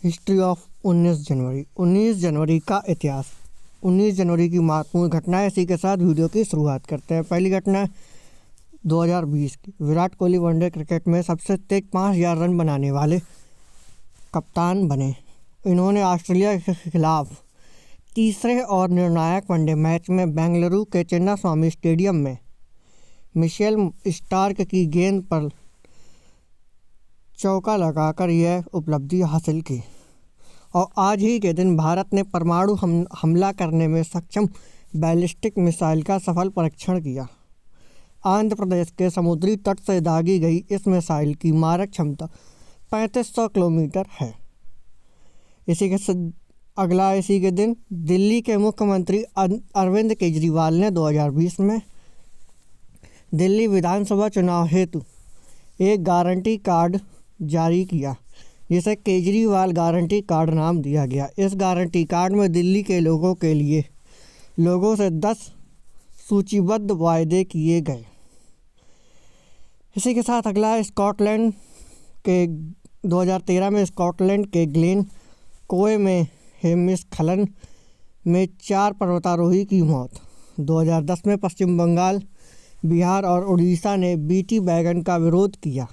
History of 19 जनवरी। 19 जनवरी का इतिहास। 19 जनवरी की महत्वपूर्ण घटनाएं, इसी के साथ वीडियो की शुरुआत करते हैं। पहली घटना 2020 की। विराट कोहली वनडे क्रिकेट में सबसे तेज 5000 रन बनाने वाले कप्तान बने। इन्होंने ऑस्ट्रेलिया के खिलाफ तीसरे और निर्णायक वनडे मैच में बेंगलुरु के चिन्नास्वामी स्टेडियम में मिशेल स्टार्क की गेंद पर चौका लगाकर यह उपलब्धि हासिल की। और आज ही के दिन भारत ने परमाणु हमला करने में सक्षम बैलिस्टिक मिसाइल का सफल परीक्षण किया। आंध्र प्रदेश के समुद्री तट से दागी गई इस मिसाइल की मारक क्षमता 3500 किलोमीटर है। इसी के दिन दिल्ली के मुख्यमंत्री अरविंद केजरीवाल ने 2020 में दिल्ली विधानसभा चुनाव हेतु एक गारंटी कार्ड जारी किया, जिसे केजरीवाल गारंटी कार्ड नाम दिया गया। इस गारंटी कार्ड में दिल्ली के लोगों से 10 सूचीबद्ध वायदे किए गए। इसी के साथ अगला स्कॉटलैंड के 2013 में स्कॉटलैंड के ग्लेन कोए में हिमस्खलन में 4 पर्वतारोही की मौत। 2010 में पश्चिम बंगाल, बिहार और उड़ीसा ने बीटी बैगन का विरोध किया।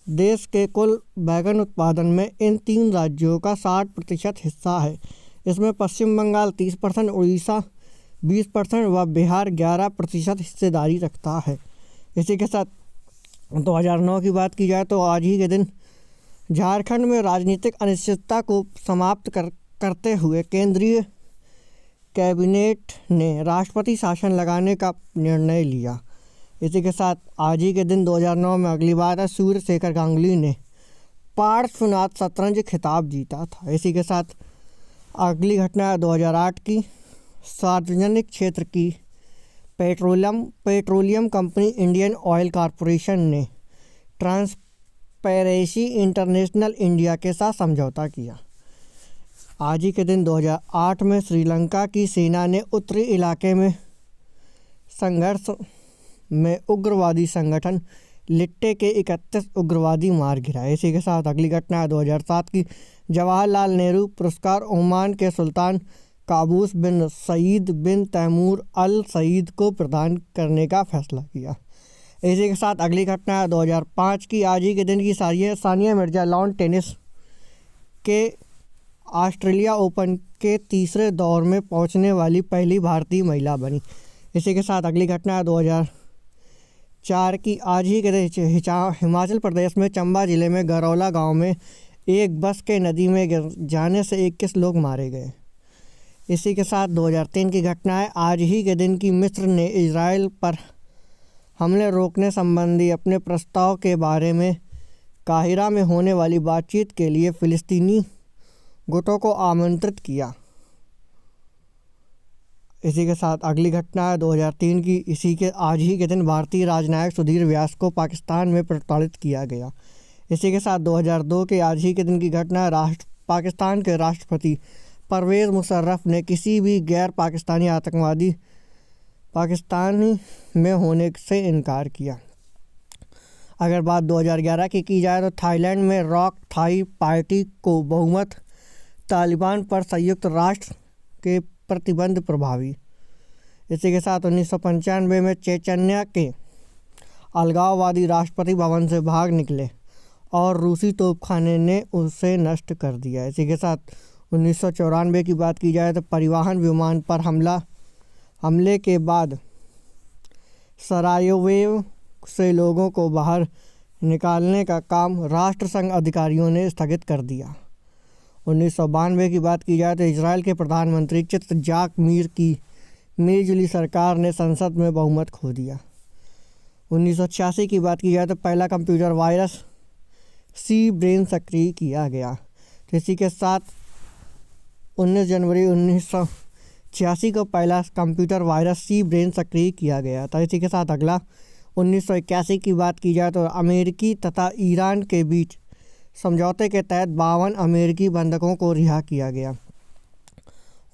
देश के कुल बैगन उत्पादन में इन 3 राज्यों का 60% हिस्सा है। इसमें पश्चिम बंगाल 30%, उड़ीसा 20% व बिहार 11% हिस्सेदारी रखता है। इसी के साथ 2009 की बात की जाए तो आज ही के दिन झारखंड में राजनीतिक अनिश्चितता को समाप्त करते हुए केंद्रीय कैबिनेट ने राष्ट्रपति शासन लगाने का निर्णय लिया। इसी के साथ आज ही के दिन 2009 में अगली बार सूर्यशेखर गांगुली ने पार्श्वनाथ शतरंज खिताब जीता था। इसी के साथ अगली घटना 2008 की। सार्वजनिक क्षेत्र की petroleum company Indian oil corporation ने ट्रांसपेरेंसी इंटरनेशनल इंडिया के साथ समझौता किया। आज ही के दिन 2008 में श्रीलंका की सेना ने उत्तरी इलाके में संघर्ष में उग्रवादी संगठन लिट्टे के 31 उग्रवादी मार गिराए। इसी के साथ अगली घटना है 2007 की। जवाहरलाल नेहरू पुरस्कार ओमान के सुल्तान काबूस बिन सईद बिन तैमूर अल सईद को प्रदान करने का फैसला किया। इसी के साथ अगली घटना है 2005 की। आज ही के दिन की सानिया मिर्जा लॉन टेनिस के ऑस्ट्रेलिया ओपन के तीसरे दौर में पहुंचने वाली पहली भारतीय महिला बनी। इसी के साथ अगली घटना है 2004 की। आज ही के दिन हिमाचल प्रदेश में चंबा जिले में गरौला गांव में एक बस के नदी में गिर जाने से 21 लोग मारे गए। इसी के साथ 2003 की घटना है। आज ही के दिन की मिस्र ने इजराइल पर हमले रोकने संबंधी अपने प्रस्ताव के बारे में काहिरा में होने वाली बातचीत के लिए फिलिस्तीनी गुटों को आमंत्रित किया। इसी के साथ अगली घटना है 2003 की। आज ही के दिन भारतीय राजनयिक सुधीर व्यास को पाकिस्तान में प्रताड़ित किया गया। इसी के साथ 2002 के आज ही के दिन की घटना है। पाकिस्तान के राष्ट्रपति परवेज़ मुशर्रफ ने किसी भी गैर पाकिस्तानी आतंकवादी पाकिस्तानी में होने से इनकार किया। अगर बात 2011 की जाए तो थाईलैंड में रॉक थाई पार्टी को बहुमत, तालिबान पर संयुक्त राष्ट्र के प्रतिबंध प्रभावी। इसी के साथ 1995 में चेचन्या के अलगाववादी राष्ट्रपति भवन से भाग निकले और रूसी तोपखाने ने उसे नष्ट कर दिया। इसी के साथ 1994 की बात की जाए तो परिवहन विमान पर हमले के बाद सरायेवो से लोगों को बाहर निकालने का काम राष्ट्रसंघ अधिकारियों ने स्थगित कर दिया। 1992 की बात की जाए तो इजराइल के प्रधानमंत्री जाक मीर की मिलीजुली सरकार ने संसद में बहुमत खो दिया। 1986 की बात की जाए तो पहला कंप्यूटर वायरस सी ब्रेन सक्रिय किया गया। तो इसी के साथ 19 जनवरी 1986 को पहला कंप्यूटर वायरस सी ब्रेन सक्रिय किया गया था। इसी के साथ अगला 1981 की बात की जाए तो अमेरिकी तथा ईरान के बीच समझौते के तहत 52 अमेरिकी बंधकों को रिहा किया गया।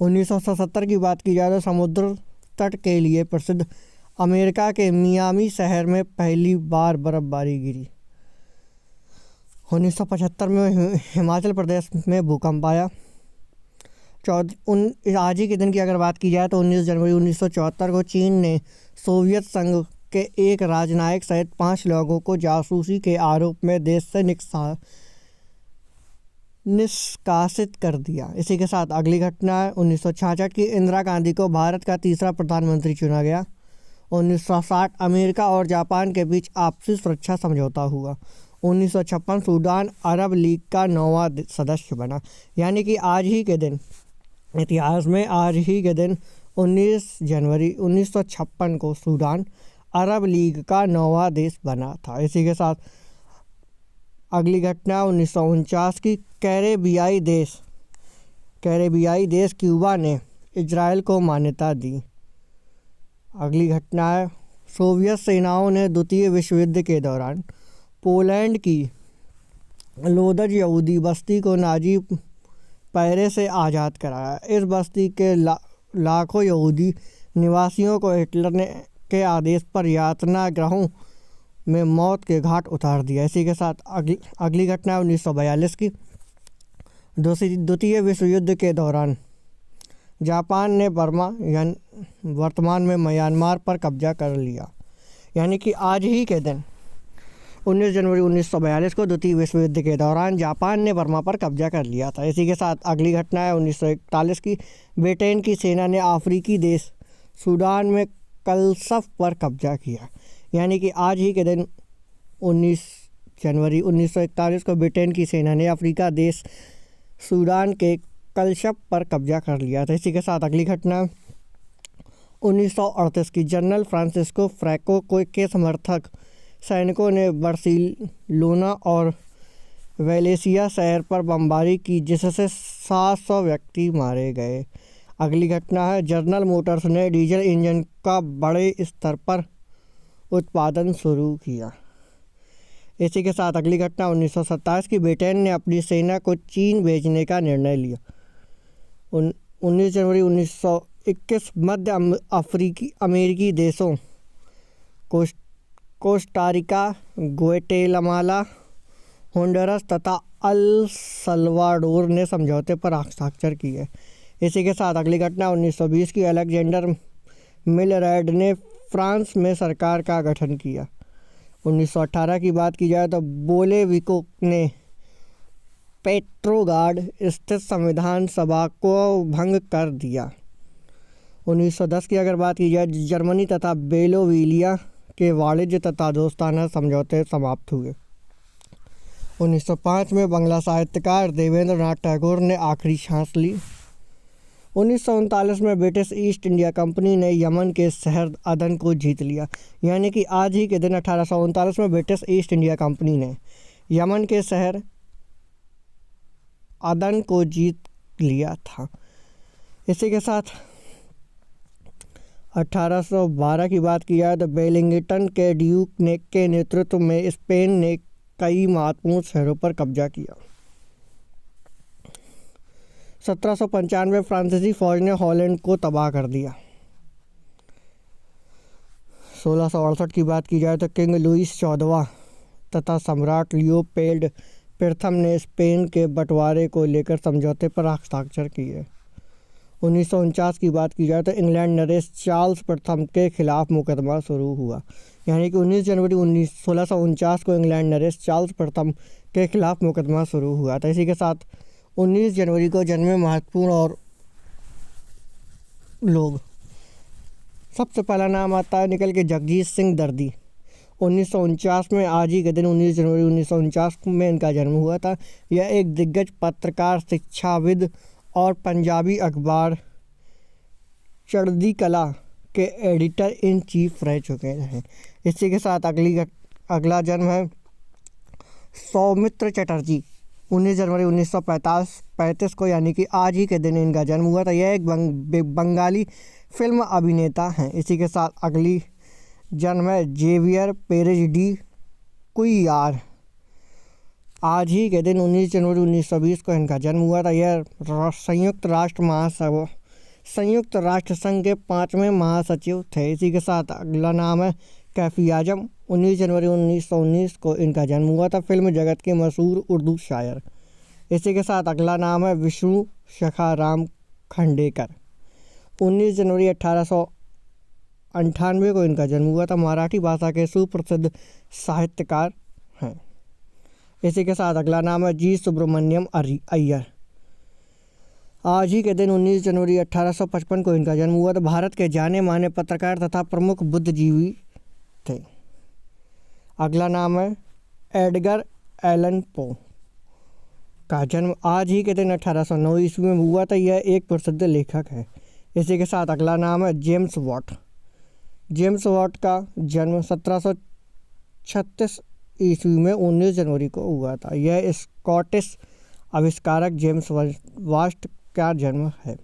1977 की बात की जाए तो समुद्र तट के लिए प्रसिद्ध अमेरिका के मियामी शहर में पहली बार बर्फबारी गिरी। 1975 में हिमाचल प्रदेश में भूकंप आया। आज ही के दिन की अगर बात की जाए तो 19 जनवरी 1974 को चीन ने सोवियत संघ के एक राजनयिक सहित 5 लोगों को जासूसी के आरोप में देश से निष्कासित कर दिया। इसी के साथ अगली घटना है 1966 की इंदिरा गांधी को भारत का तीसरा प्रधानमंत्री चुना गया। 1960 अमेरिका और जापान के बीच आपसी सुरक्षा समझौता हुआ। 1956 सूडान अरब लीग का 9वां सदस्य बना। यानी कि आज ही के दिन इतिहास में आज ही के दिन 19 जनवरी 1956 को सूडान अरब लीग का 9वां देश बना था। इसी के साथ अगली घटना 1949 की कैरेबियाई देश क्यूबा ने इजराइल को मान्यता दी। अगली घटना है सोवियत सेनाओं ने द्वितीय विश्व युद्ध के दौरान पोलैंड की लोदज यहूदी बस्ती को नाजी पैरे से आज़ाद कराया। इस बस्ती के लाखों यहूदी निवासियों को हिटलर के आदेश पर यातना गृहों में मौत के घाट उतार दिया। इसी के साथ अगली घटना 1942 की द्वितीय विश्व युद्ध के दौरान जापान ने बर्मा वर्तमान में म्यांमार पर कब्जा कर लिया। यानी कि आज ही के दिन 19 जनवरी 1942 को द्वितीय विश्व युद्ध के दौरान जापान ने बर्मा पर कब्जा कर लिया था। इसी के साथ अगली घटना है 1941 की ब्रिटेन की सेना ने अफ्रीकी देश सूडान में कलसफ पर कब्जा किया। यानी कि आज ही के दिन 19 जनवरी 1941 को ब्रिटेन की सेना ने अफ्रीका देश सूडान के कलशप पर कब्जा कर लिया था। इसी के साथ अगली घटना 1938 की जनरल फ्रांसिस्को फ्रैंको के समर्थक सैनिकों ने बार्सिलोना और वेलेसिया शहर पर बमबारी की जिससे 700 व्यक्ति मारे गए। अगली घटना है जनरल मोटर्स ने डीजल इंजन का बड़े स्तर पर उत्पादन शुरू किया। इसी के साथ अगली घटना 1927 की ब्रिटेन ने अपनी सेना को चीन भेजने का निर्णय लिया। 19 जनवरी 1921 मध्य अमेरिकी देशों कोस्टारिका, ग्वाटेमाला, होंडुरास तथा अल सल्वाडोर ने समझौते पर हस्ताक्षर किए। इसी के साथ अगली घटना 1920 की अलेक्जेंडर मिलरेड ने फ्रांस में सरकार का गठन किया। 1918 की बात की जाए तो बोलेविकों ने पेट्रोगार्ड स्थित संविधान सभा को भंग कर दिया। 1910 की अगर बात की जाए जर्मनी तथा बेलोवेलिया के वाणिज्य तथा दोस्ताना समझौते समाप्त हुए। 1905 में बांग्ला साहित्यकार देवेंद्र नाथ टैगोर ने आखिरी सांस ली। 1939 में ब्रिटिश ईस्ट इंडिया कंपनी ने यमन के शहर अदन को जीत लिया। यानी कि आज ही के दिन 1839 में ब्रिटिश ईस्ट इंडिया कंपनी ने यमन के शहर अदन को जीत लिया था। इसी के साथ 1812 की बात की जाए तो वेलिंगटन के ड्यूक के नेतृत्व में स्पेन ने कई महत्वपूर्ण शहरों पर कब्जा किया। 1795 फ्रांसीसी फौज ने हॉलैंड को तबाह कर दिया। 1668 की बात की जाए तो किंग लुइस 14वां तथा सम्राट लियोपोल्ड प्रथम ने स्पेन के बंटवारे को लेकर समझौते पर हस्ताक्षर किए। 1949 की बात की जाए तो इंग्लैंड नरेश चार्ल्स प्रथम के खिलाफ मुकदमा शुरू हुआ। यानी कि 19 जनवरी 1649 को इंग्लैंड नरेश चार्ल्स प्रथम के खिलाफ मुकदमा शुरू हुआ था। इसी के साथ 19 जनवरी को जन्मे महत्वपूर्ण और लोग, सबसे पहला नाम आता है निकल के जगजीत सिंह दर्दी। 1949 में आज ही के दिन 19 जनवरी 1949 में इनका जन्म हुआ था। यह एक दिग्गज पत्रकार, शिक्षाविद और पंजाबी अखबार चढ़ती कला के एडिटर इन चीफ रह चुके हैं। इसी के साथ अगला जन्म है सौमित्र चटर्जी। 19 जनवरी 1935 को, यानी कि आज ही के दिन इनका जन्म हुआ था। यह एक बंगाली फिल्म अभिनेता हैं। इसी के साथ अगली जन्म है जेवियर पेरेज डी कुइयार। आज ही के दिन 19 जनवरी 1920 को इनका जन्म हुआ था। यह संयुक्त राष्ट्र संघ के 5वें महासचिव थे। इसी के साथ अगला नाम है कैफी आजम। 19 जनवरी 1919 को इनका जन्म हुआ था। फिल्म जगत के मशहूर उर्दू शायर। इसी के साथ अगला नाम है विष्णु सखाराम खांडेकर। 19 जनवरी 1898 को इनका जन्म हुआ था। मराठी भाषा के सुप्रसिद्ध साहित्यकार हैं। इसी के साथ अगला नाम है जी सुब्रमण्यम अय्यर। आज ही के दिन 19 जनवरी 1855 को इनका जन्म हुआ था। भारत के जाने माने पत्रकार तथा प्रमुख बुद्धिजीवी थे। अगला नाम है एडगर एलन पो का जन्म आज ही के दिन 1809 ईस्वी में हुआ था। यह एक प्रसिद्ध लेखक है। इसी के साथ अगला नाम है जेम्स वॉट। जेम्स वॉट का जन्म 1736 ईस्वी में 19 जनवरी को हुआ था। यह स्कॉटिश आविष्कारक जेम्स वास्ट का जन्म है।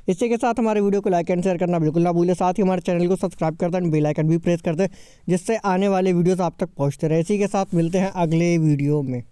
इसी के साथ हमारे वीडियो को लाइक एंड शेयर करना बिल्कुल ना भूलें। साथ ही हमारे चैनल को सब्सक्राइब कर दें, बेल आइकन भी प्रेस कर दें, जिससे आने वाले वीडियोस आप तक पहुंचते रहे। इसी के साथ मिलते हैं अगले वीडियो में।